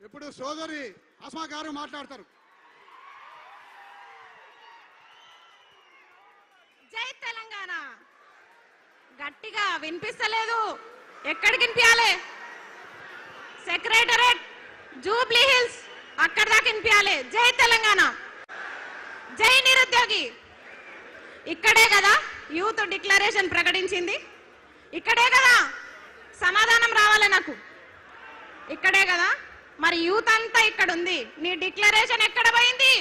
ఇప్పుడు సోదరి అస్మా గారు మాట్లాడతారు. జై తెలంగాణ. గట్టిగా వినిపిస్తలేదు. ఎక్కడికి వినిపించాలి? సెక్రటరేట్, జూబ్లీ హిల్స్, అక్కడ దాకా వినిపించాలి. జై తెలంగాణ, జై నిరుద్యోగి. ఇక్కడే కదా యూత్ డిక్లరేషన్ ప్రకటించింది. ఇక్కడే కదా సమాధానం రావాలి నాకు. ఇక్కడే కదా. మరి యూత్ అంతా ఇక్కడ ఉంది. నీ డిక్లరేషన్ ఎక్కడ పోయింది?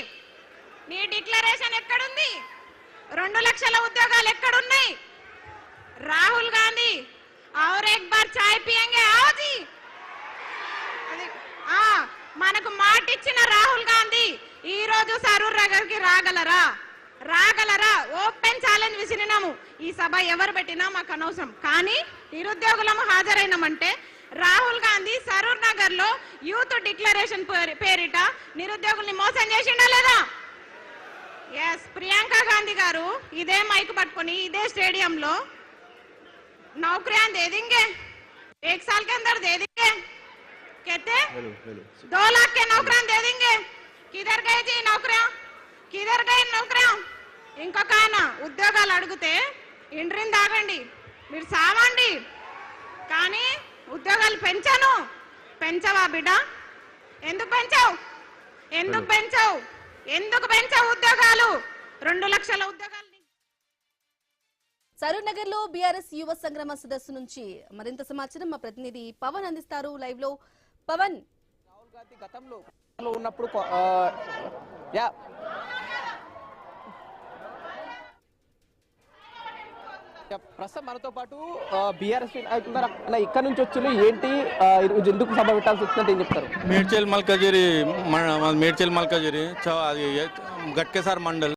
నీ డిక్లరేషన్ ఎక్కడుంది? 2 లక్షల ఉద్యోగాలు ఎక్కడున్నాయి? రాహుల్ గాంధీ और एक बार चाय पियेंगे आओ మనకు మాట ఇచ్చిన రాహుల్ గాంధీ ఈ రోజు సరూర్ నగర్కి రాగలరా? ఓపెన్ ఛాలెంజ్ విసిరినాము. ఈ సభ ఎవరు పెట్టినా మాకు అనవసరం. కానీ నిరుద్యోగులము హాజరైనామంటే రాహుల్ గాంధీ సరూర్ నగర్ లో యూత్ డిక్లరేషన్ పేరిట నిరుద్యోగుల్ని మోసం చేసిండా లేదా? ఎస్, ప్రియాంక గాంధీ గారు ఇదే మైక్ పట్టుకొని ఇదే స్టేడియంలో नौकरियां दे देंगे, 1 साल के अंदर दे देंगे, कहते 2 लाख के नौकरियां दे देंगे. किधर गए जी नौकरियां? किधर गए नौकरियां? ఇంకొక ఆయన ఉద్యోగాలు అడిగితే ఇండ్రిని తాగండి, మీరు సావండి, కానీ ఉద్యోగాలు పెంచవా బిడ్డ? ఎందుకు పెంచావు ఉద్యోగాలు? 2 లక్షల ఉద్యోగాలు. సరూర్ నగర్ లో బీఆర్ఎస్ యువ సంగ్రామ సదస్సు నుంచి మరింత సమాచారం మా ప్రతినిధి పవన్ అందిస్తారు లైవ్ లో. పవన్, రాహుల్ గాంధీ గతంలో ఉన్నప్పుడు ప్రస్తుతం మనతో పాటు బీఆర్ఎస్ ఇక్కడ నుంచి వచ్చి ఏంటి ఎందుకు సభ పెట్టాల్సి వచ్చిందంటే ఏం చెప్తారు? మేడ్చల్ మల్కాజిరి గట్కేసార్ మండల్